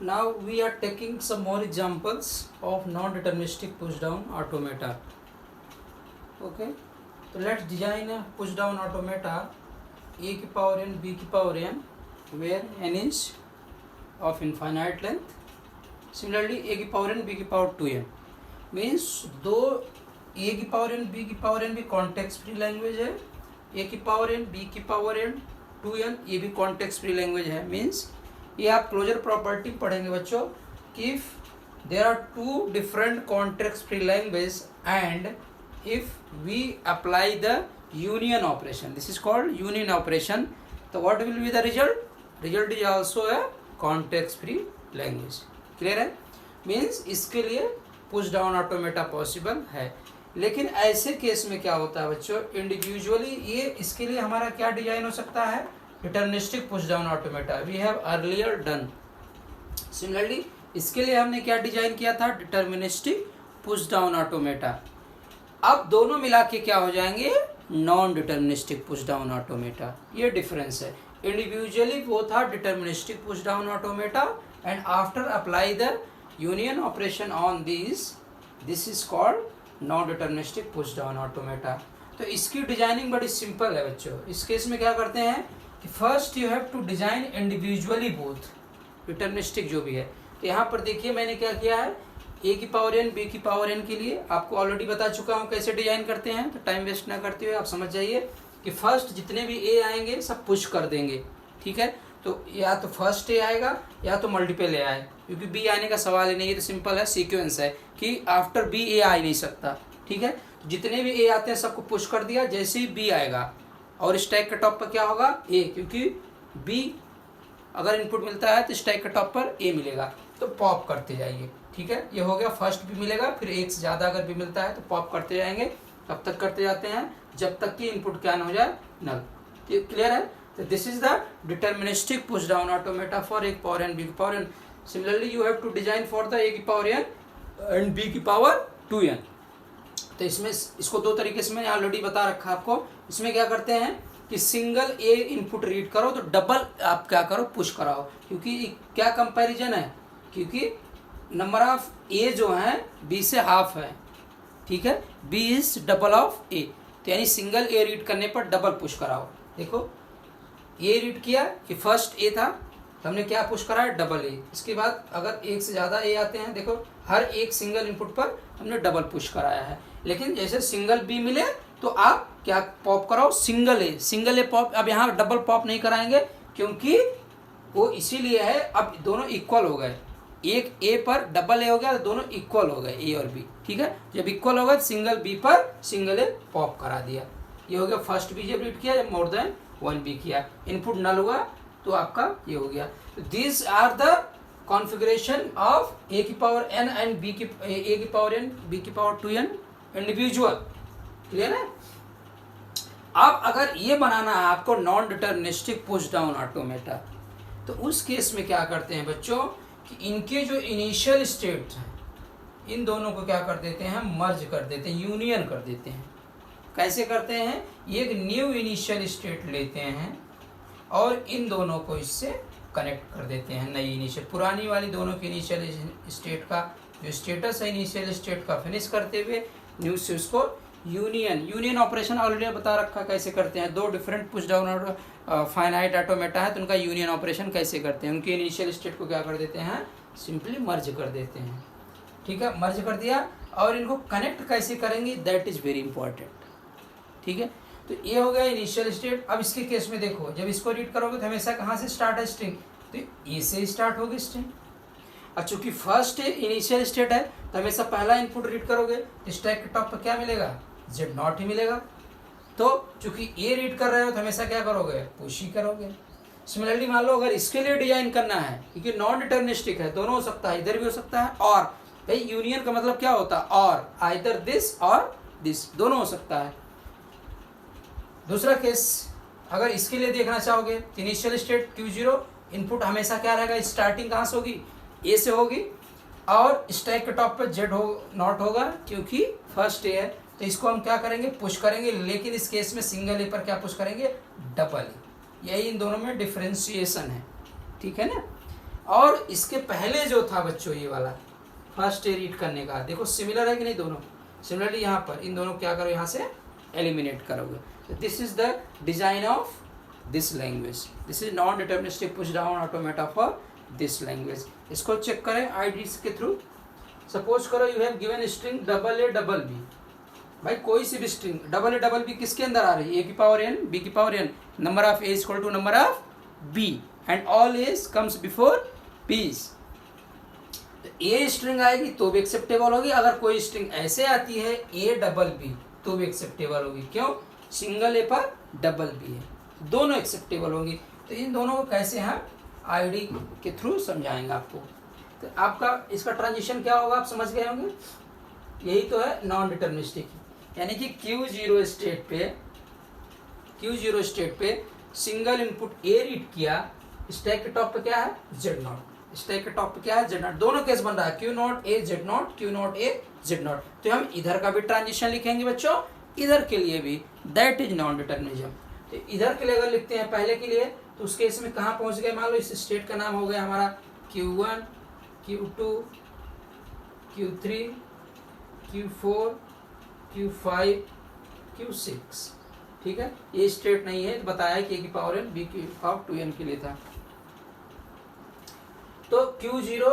Now we are taking some more examples of non-deterministic push-down automata. Okay, so let's design a push-down automata a की power n b की power n where n is of infinite length. Similarly, a की power n b की power 2n means दो a की power n b की power n भी context free language है, a की power n b की power n 2n ये भी context free language है. Means ये आप क्लोजर प्रॉपर्टी पढ़ेंगे बच्चों कि if there are two different context free language and if we apply the union operation, this is called union operation, तो what will be the result? Result is also a context free language. Clear है? Means इसके लिए push down automata possible है. लेकिन ऐसे case में क्या होता है बच्चों, इंडिविजुअली ये इसके लिए हमारा क्या डिजाइन हो सकता है? Deterministic push down automata we have earlier done. Similarly इसके लिए हमने क्या डिजाइन किया था? Deterministic push down automata. अब दोनों मिला के क्या हो जाएंगे? Non deterministic push down automata. ये डिफरेंस है. इंडिविजुअली वो था deterministic push down automata and after apply the union operation on this is called non deterministic push down automata. तो इसकी डिजाइनिंग बड़ी सिंपल है बच्चों. इस केस में क्या करते हैं कि first you have to design individually both deterministic जो भी है. तो यहाँ पर देखिए मैंने क्या किया है, ए की पावर एन बी की पावर एन के लिए आपको ऑलरेडी बता चुका हूँ कैसे डिजाइन करते हैं. तो टाइम वेस्ट ना करते हुए आप समझ जाइए कि फर्स्ट जितने भी ए आएंगे सब पुश कर देंगे. ठीक है, तो या तो फर्स्ट ए आएगा या तो मल्टीपल ए आए, क्योंकि बी आने का सवाल ही नहीं है. तो सिंपल है, सीक्वेंस है कि आफ्टर बी ए आ ही नहीं सकता. ठीक है, जितने भी ए आते हैं सबको पुश कर दिया. जैसे ही बी आएगा और स्टैक के टॉप पर क्या होगा? ए, क्योंकि बी अगर इनपुट मिलता है तो स्टैक के टॉप पर ए मिलेगा, तो पॉप करते जाइए. ठीक है, ये हो गया. फर्स्ट भी मिलेगा, फिर एक से ज़्यादा अगर भी मिलता है तो पॉप करते जाएंगे. कब तक करते जाते हैं? जब तक कि इनपुट क्या हो जाए? नल. क्लियर है? तो this is the deterministic push down automata for A की पावर एन बी की power N. Similarly you have to design for the A की पावर एन एंड बी की पावर 2n. तो इसमें इसको दो तरीके से मैंने ऑलरेडी बता रखा आपको. इसमें क्या करते हैं कि सिंगल ए इनपुट रीड करो तो डबल आप क्या करो? पुश कराओ. क्योंकि क्या कंपैरिजन है? क्योंकि नंबर ऑफ ए जो है बी से हाफ है. ठीक है, बी इज डबल ऑफ ए, तो यानी सिंगल ए रीड करने पर डबल पुश कराओ. देखो ए रीड किया कि फर्स्ट ए था, तो हमने क्या पुश करा है? Double A. इसके बाद अगर एक से ज़्यादा ए आते हैं, देखो हर एक सिंगल इनपुट पर हमने डबल पुश कराया है. लेकिन जैसे सिंगल बी मिले तो आप क्या पॉप कराओ? सिंगल ए पॉप. अब यहाँ डबल पॉप नहीं कराएंगे क्योंकि वो इसीलिए है, अब दोनों इक्वल हो गए. एक ए पर डबल ए हो गया तो दोनों इक्वल हो गए, ए और बी. ठीक है, जब इक्वल हो गए सिंगल बी पर सिंगल ए पॉप करा दिया. ये हो गया फर्स्ट बी जब रीड किया, जब मोर देन 1 बी किया, इनपुट नल हुआ तो आपका ये हो गया. This are the configuration of A की पावर एन एंड बी की ए की पावर एन बी की पावर 2n इंडिविजुअल. क्लियर है? अब अगर ये बनाना है आपको non deterministic push down automata, तो उस केस में क्या करते हैं बच्चों कि इनके जो इनिशियल स्टेट्स हैं इन दोनों को क्या कर देते हैं? मर्ज कर देते हैं, यूनियन कर देते हैं. कैसे करते हैं? ये एक न्यू इनिशियल स्टेट लेते हैं और इन दोनों को इससे कनेक्ट कर देते हैं. नई इनिशियल, पुरानी वाली दोनों की इनिशियल स्टेट का जो स्टेटस है इनिशियल स्टेट का फिनिश करते हुए न्यू से उसको यूनियन ऑपरेशन ऑलरेडी बता रखा कैसे करते हैं. दो डिफरेंट पुश डाउन और फाइनाइट ऑटोमेटा है तो उनका यूनियन ऑपरेशन कैसे करते हैं? उनकी इनिशियल स्टेट को क्या कर देते हैं? सिंपली मर्ज कर देते हैं. ठीक है, मर्ज कर दिया. और इनको कनेक्ट कैसे करेंगे? That is very important. ठीक है, तो ये हो गया इनिशियल स्टेट. अब इसके केस में देखो, जब इसको रीड करोगे तो हमेशा कहाँ से स्टार्ट है? स्ट्रिंग. तो ए से स्टार्ट होगी स्ट्रिंग. और चूंकि फर्स्ट इनिशियल स्टेट है तो हमेशा पहला इनपुट रीड करोगे तो स्टैक के टॉप पर क्या मिलेगा? Z0 ही मिलेगा. तो चूंकि ए रीड कर रहे हो तो हमेशा क्या करोगे? पुश ही करोगे. सिमिलरली मान लो अगर इसके लिए डिजाइन करना है, क्योंकि नॉन डिटर्मिनिस्टिक है, दोनों हो सकता है, इधर भी हो सकता है. और भाई यूनियन का मतलब क्या होता है? और आइदर दिस और दिस, दोनों हो सकता है. दूसरा केस अगर इसके लिए देखना चाहोगे, इनिशियल स्टेट Q0, इनपुट हमेशा क्या रहेगा? स्टार्टिंग कहाँ से होगी? ए से होगी. और स्टैक के टॉप पर Z0 होगा क्योंकि फर्स्ट ए है. तो इसको हम क्या करेंगे? पुश करेंगे. लेकिन इस केस में सिंगल ए पर क्या पुश करेंगे? Double A. यही इन दोनों में डिफरेंशिएशन है. ठीक है ना? और इसके पहले जो था बच्चों ये वाला फर्स्ट ए रीड करने का, देखो सिमिलर है कि नहीं दोनों। सिमिलरली यहाँ पर इन दोनों क्या करो, यहाँ से एलिमिनेट करोगे। This is the design of this language, this is non deterministic push down automata for this language. इसको चेक करें आईडीज के थ्रू। सपोज करो you have given string double A double B, भाई कोई सी भी string double A double B किसके अंदर आ रही है, ए की पावर एन बी की power N, number of A equal to number of B and all as comes before B's. तो ए स्ट्रिंग आएगी तो भी एक्सेप्टेबल होगी, अगर कोई स्ट्रिंग ऐसे आती है ए डबल बी तो भी एक्सेप्टेबल होगी। क्यों, सिंगल ए पर डबल बी है, दोनों एक्सेप्टेबल होंगी। तो इन दोनों को कैसे हम आईडी के थ्रू समझाएंगे आपको। तो आपका इसका ट्रांजिशन क्या होगा आप समझ गए होंगे, यही तो है नॉन डिटर्मिनिस्टिक, यानी कि Q0 स्टेट पे सिंगल इनपुट ए रीड किया, स्टैक के टॉप पे क्या है Z0, स्टैक के टॉप पे क्या है Z0, दोनों केस बन रहा है Q0 A Z0, Q0 A Z0। तो हम इधर का भी ट्रांजिशन लिखेंगे बच्चों, इधर के लिए भी, दैट इज नॉन डिटर्मिनिज्म। तो इधर के लिए अगर लिखते हैं पहले के लिए, तो उस केस में कहाँ पहुंच गए, मान लो इस स्टेट का नाम हो गया हमारा Q1 Q2 Q3 Q4 Q5 Q6, ठीक है। ये स्टेट नहीं है, बताया कि ए की पावर एन बी की पावर 2n के लिए था। तो Q0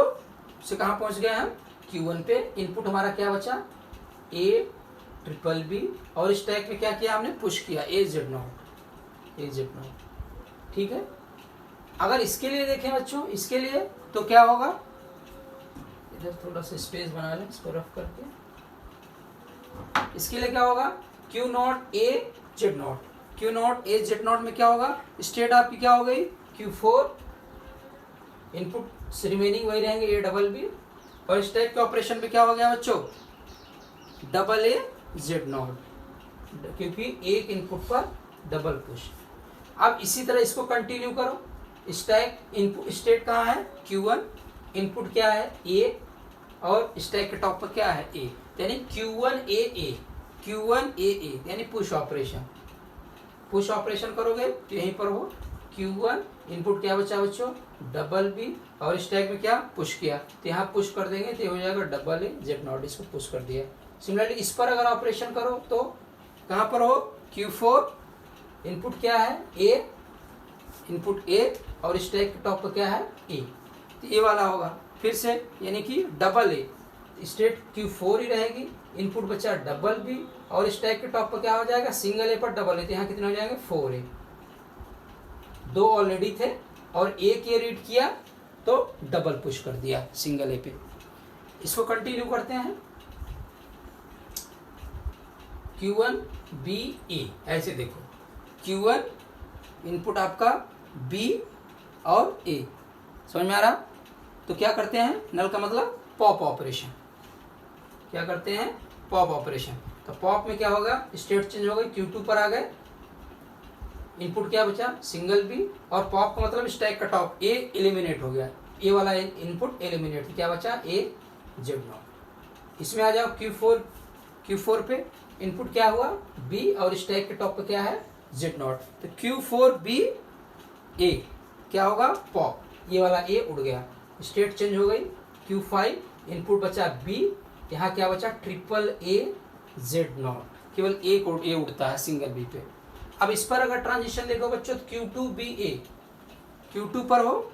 से कहाँ पहुंच गए हम Q1 पे, इनपुट हमारा क्या बचा A ट्रिपल बी, और स्टैक में क्या किया हमने पुश किया A Z0, ठीक है। अगर इसके लिए देखें बच्चों, इसके लिए तो क्या होगा, इधर थोड़ा सा स्पेस बना लें इसको रफ करके, इसके लिए क्या होगा Q0 A Z0, Q0 A Z0 में क्या होगा, स्टेट आपकी क्या हो गई Q4, इनपुट रिमेनिंग वही रहेंगे A डबल बी, और स्टैक के ऑपरेशन पे क्या हो गया बच्चों डबल A Z0, क्योंकि एक इनपुट पर डबल पुश। अब इसी तरह इसको कंटिन्यू करो, स्टैक इनपुट स्टेट कहाँ है Q1, इनपुट क्या है A, और स्टैक के टॉप पर क्या है A, यानी Q1 A यानी पुश ऑपरेशन करोगे तो यहीं पर हो Q1, इनपुट क्या बचा बच्चों डबल बी, और स्टैक में क्या पुश किया, तो यहाँ पुश कर देंगे तो हो जाएगा डबल A Z0, इसको पुश कर दिया। सिमिलरली इस पर अगर ऑपरेशन करो तो कहाँ पर हो Q4, इनपुट क्या है A, इनपुट A, और स्टैक के टॉप पर क्या है A, तो ये वाला होगा फिर से, यानी कि डबल A, स्टेट Q4 ही रहेगी, इनपुट बचा डबल बी, और स्टैक के टॉप पर क्या हो जाएगा सिंगल ए पर डबल ए, तो यहाँ कितने हो जाएंगे 4A, दो ऑलरेडी थे और एक ये रीड किया तो डबल पुश कर दिया सिंगल ए पे। इसको कंटिन्यू करते हैं Q1 B A, ऐसे देखो Q1 इनपुट आपका B और A, समझ में आ रहा। तो क्या करते हैं, नल का मतलब पॉप ऑपरेशन, क्या करते हैं पॉप ऑपरेशन। तो पॉप में क्या होगा, स्टेट चेंज हो गई, Q2 पर आ गए, इनपुट क्या बचा सिंगल बी, और पॉप का मतलब स्टैक कट ऑफ, ए एलिमिनेट हो गया, ए वाला इनपुट एलिमिनेट, क्या बचा A Z0। इसमें आ जाओ Q4 पे इनपुट क्या हुआ B, और स्टैक के टॉप पे क्या है Z0, तो Q4 B A क्या होगा पॉप, ये वाला A उड़ गया, स्टेट चेंज हो गई, Q5 इनपुट बचा B, यहाँ क्या बचा ट्रिपल A Z0, केवल एक ए उड़ता है सिंगल बी पे। अब इस पर अगर ट्रांजिशन देखो बच्चों तो Q2 B A, Q2 पर हो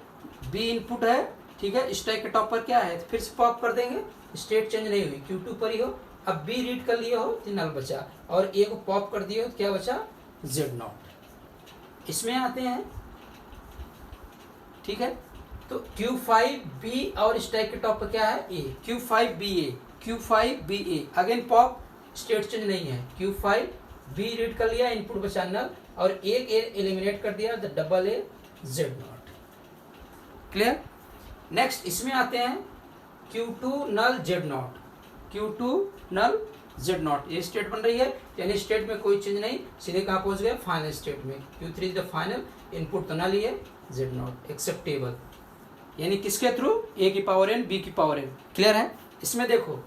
B इनपुट है, ठीक है, स्टैक के टॉप पर क्या है, फिर से पॉप कर देंगे, स्टेट चेंज नहीं हुई, Q2 पर ही हो, अब B रीड कर लिए हो तो नल बचा, और A को पॉप कर दिए हो तो क्या बचा Z0। इसमें आते हैं, ठीक है, तो Q5 B और स्टैक के टॉप पर क्या है A, Q5 B A, again pop, state change नहीं है, Q5 B रीड कर लिया, इनपुट बचा नल, और एक एलिमिनेट कर दिया, the double A Z0, clear. Next इसमें आते हैं Q2 नल Z0, Q2 नल Z0, ये स्टेट बन रही है, यानी स्टेट में कोई चेंज नहीं, सीधे कहाँ पहुंच गए फाइनल स्टेट में, Q3 is the final, input तो नल ही है Z0, एक्सेप्टेबल, यानी किसके थ्रू A की पावर n B की पावर n, क्लियर है। इसमें देखो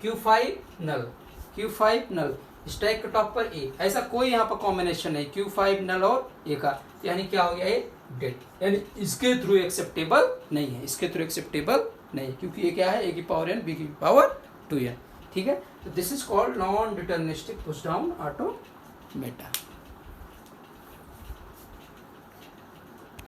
Q5 नल, स्टैक के टॉप पर A, ऐसा कोई यहाँ पर कॉम्बिनेशन नहीं Q5 नल और A का, यानी क्या हो गया ये डेड, यानी इसके थ्रू एक्सेप्टेबल नहीं है, इसके थ्रू एक्सेप्टेबल नहीं है, क्योंकि ये क्या है, a की पावर n b की पावर 2n। ठीक है, तो this is called non deterministic push down automata.